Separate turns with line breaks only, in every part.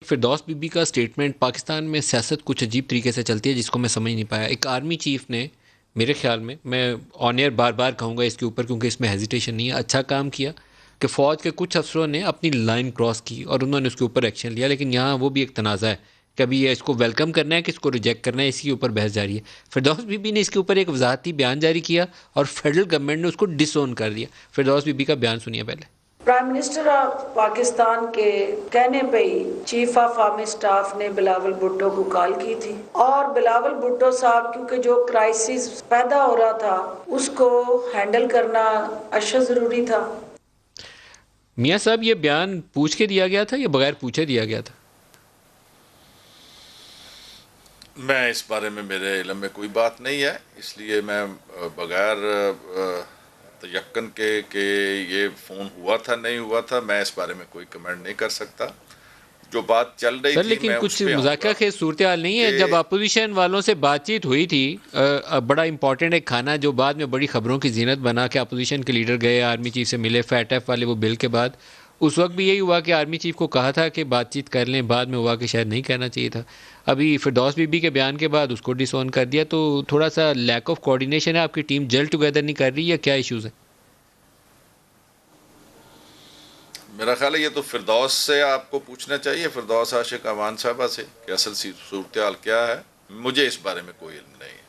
Firdous be be کا statement Pakistan میں سیاست کچھ عجیب طریقے سے چلتی ہے جس کو میں سمجھ نہیں پایا. ایک آرمی چیف نے میرے خیال میں آن ایئر بار بار کہوں گا اس کے اوپر کیونکہ اس میں ہیزیٹیشن نہیں ہے, اچھا کام کیا کہ فوج کے کچھ افسروں نے اپنی لائن کراس کی اور انہوں نے اس کے اوپر ایکشن لیا, لیکن یہاں وہ بھی ایک تنازع ہے کہ ابھی یہ اس کو ویلکم کرنا ہے کہ اس کو ریجیکٹ کرنا ہے, اس کے اوپر بحث جاری ہے. فردوس بی بی نے اس کے اوپر ایک وضاحتی بیان جاری کیا اور فیڈرل گورنمنٹ نے اس کو ڈس اون کر دیا. فردوس بی بی کا بیان سنیے پہلے.
پرائم منسٹر آف پاکستان کے کہنے پہ ہی چیف آف آرمی سٹاف نے بلاول بھٹو کو کال کی تھی, اور بلاول بھٹو صاحب کیونکہ جو کرائسس پیدا ہو رہا تھا اس کو ہینڈل کرنا اشد ضروری تھا.
میاں صاحب یہ بیان پوچھ کے دیا گیا تھا یا بغیر پوچھے دیا گیا تھا؟
میں اس بارے میں میرے علم میں کوئی بات نہیں ہے, اس لیے میں بغیر تیقن کے کہ یہ فون ہوا تھا نہیں ہوا تھا میں اس بارے میں کوئی کمنٹ نہیں کر سکتا. جو بات چل رہی
سر
تھی
لیکن
میں
کچھ
اس پہ آؤں
مذاکرہ
گا
خیز صورتحال نہیں ہے.
کہ
جب اپوزیشن والوں سے بات چیت ہوئی تھی, بڑا امپورٹنٹ ایک کھانا جو بعد میں بڑی خبروں کی زینت بنا کہ اپوزیشن کے لیڈر گئے آرمی چیف سے ملے فیٹ ایف والے وہ بل کے بعد, اس وقت بھی یہی ہوا کہ آرمی چیف کو کہا تھا کہ بات چیت کر لیں, بعد میں ہوا کہ شاید نہیں کرنا چاہیے تھا. ابھی فردوس بی بی کے بیان کے بعد اس کو ڈس اون کر دیا, تو تھوڑا سا لیک آف کوآرڈینیشن ہے, آپ کی ٹیم جل ٹوگیدر نہیں کر رہی یا کیا ایشوز ہیں؟
میرا خیال ہے یہ تو فردوس سے آپ کو پوچھنا چاہیے, فردوس عاشق امان صاحبہ سے کہ اصل صورتحال کیا ہے. مجھے اس بارے میں کوئی علم نہیں ہے.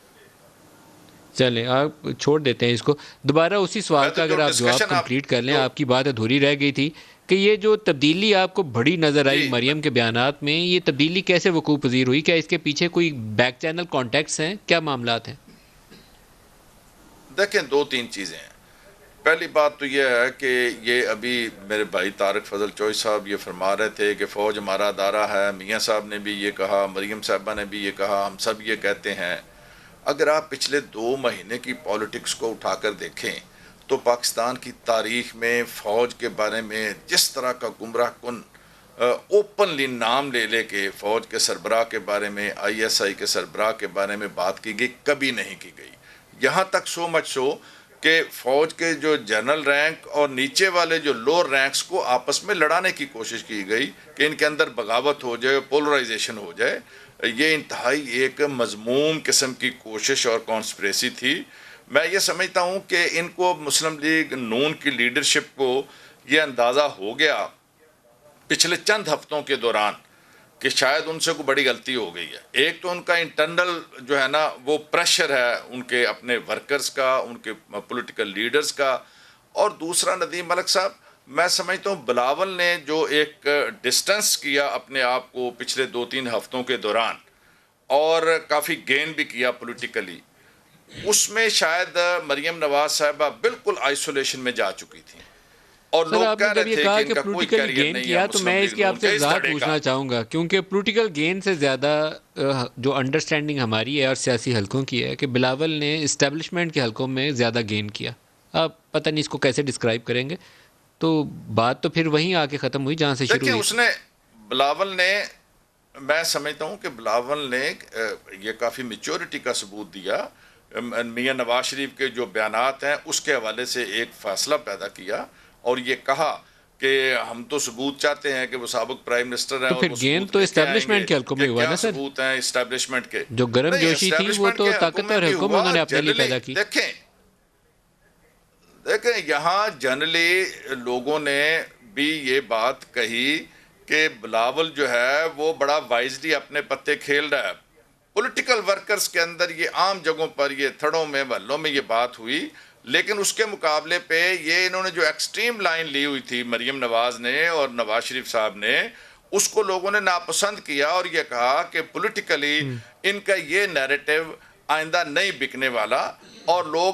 چلیں آپ چھوڑ دیتے ہیں اس کو. دوبارہ اسی
میں
سوال
تو
کا
جو
اگر آپ جواب
ڈسکشن
کمپلیٹ کر لیں,
جو
آپ کی بات ادھوری رہ گئی تھی کہ یہ جو تبدیلی آپ کو بڑی نظر آئی
جی
مریم کے بیانات میں, یہ تبدیلی کیسے وقوع پذیر ہوئی؟ کیا اس کے پیچھے کوئی بیک چینل کانٹیکٹس ہیں, کیا معاملات ہیں؟
دیکھیں دو تین چیزیں ہیں. پہلی بات تو یہ ہے کہ یہ ابھی میرے بھائی طارق فضل چوئی صاحب یہ فرما رہے تھے کہ فوج ہمارا ادارہ ہے, میاں صاحب نے بھی یہ کہا, مریم صاحبہ نے بھی یہ کہا, ہم سب یہ کہتے ہیں. اگر آپ پچھلے 2 مہینے کی پالیٹکس کو اٹھا کر دیکھیں تو پاکستان کی تاریخ میں فوج کے بارے میں جس طرح کا گمراہ کن اوپنلی نام لے لے کے فوج کے سربراہ کے بارے میں, آئی ایس آئی کے سربراہ کے بارے میں بات کی گئی, کبھی نہیں کی گئی. یہاں تک سو مچ سو کہ فوج کے جو جنرل رینک اور نیچے والے جو لوور رینکس کو آپس میں لڑانے کی کوشش کی گئی کہ ان کے اندر بغاوت ہو جائے, پولرائزیشن ہو جائے. یہ انتہائی ایک مذموم قسم کی کوشش اور کانسپریسی تھی. میں یہ سمجھتا ہوں کہ ان کو مسلم لیگ نون کی لیڈرشپ کو یہ اندازہ ہو گیا پچھلے چند ہفتوں کے دوران کہ شاید ان سے کوئی بڑی غلطی ہو گئی ہے. ایک تو ان کا انٹرنل جو ہے نا وہ پریشر ہے ان کے اپنے ورکرز کا, ان کے پولیٹیکل لیڈرز کا, اور دوسرا ندیم ملک صاحب میں سمجھتا ہوں بلاول نے جو ایک ڈسٹنس کیا اپنے آپ کو پچھلے 2-3 ہفتوں کے دوران اور کافی گین بھی کیا پولیٹیکلی, اس میں شاید مریم نواز صاحبہ بالکل آئسولیشن میں جا چکی تھیں اور
سر
لوگ
آپ نے
کہہ رہے
جب یہ
تھے
کہا
کہ ان
کہ
کا کوئی
پولیٹیکلی
کیریئر
گین
نہیں ہے
کیا تو
مسلم
میں اس
لیگ
کی آپ
نون
سے
کے اس
وضاحت
دھڑے کا.
پوچھنا چاہوں گا, کیونکہ پولیٹیکل گین سے زیادہ جو انڈرسٹینڈنگ ہماری ہے اور سیاسی حلقوں کی ہے کہ بلاول نے اسٹیبلشمنٹ کے حلقوں میں زیادہ گین کیا. آپ پتہ نہیں اس کو کیسے ڈسکرائب کریں گے, تو بات تو پھر وہیں آ کے ختم ہوئی جہاں سے شروع
دیکھیں
ہوئی
اس
تھی.
نے بلاول نے, میں سمجھتا ہوں کہ بلاول نے یہ کافی میچورٹی کا ثبوت دیا. میاں نواز شریف کے جو بیانات ہیں اس کے حوالے سے ایک فاصلہ پیدا کیا اور یہ کہا کہ ہم تو ثبوت چاہتے ہیں کہ وہ سابق پرائم منسٹر ہیں
تو
اور
پھر
وہ
گین
ثبوت
تو
لے کے آئیں گے
اسٹیبلشمنٹ کے حلقوں
کہ
میں ہوا
کیا
نا سر؟
ثبوت ہیں اسٹیبلشمنٹ کے.
جو گرم
نہیں,
جوشی تھی وہ
اسٹیبلشمنٹ
تو
کے حلقوں
طاقت
میں
اور
بھی
حکم
ہوا.
انہوں نے اپنے لیے پیدا کی.
دیکھیں یہاں جنرلی لوگوں نے بھی یہ بات کہی کہ بلاول جو ہے وہ بڑا وائزلی اپنے پتے کھیل رہا ہے. پولیٹیکل ورکرز کے اندر یہ عام جگہوں پر یہ تھڑوں میں محلوں میں یہ بات ہوئی, لیکن اس کے مقابلے پہ یہ انہوں نے جو ایکسٹریم لائن لی ہوئی تھی مریم نواز نے اور نواز شریف صاحب نے, اس کو لوگوں نے ناپسند کیا اور یہ کہا کہ پولیٹیکلی ان کا یہ نیریٹو آئندہ نہیں بکنے والا, اور لوگ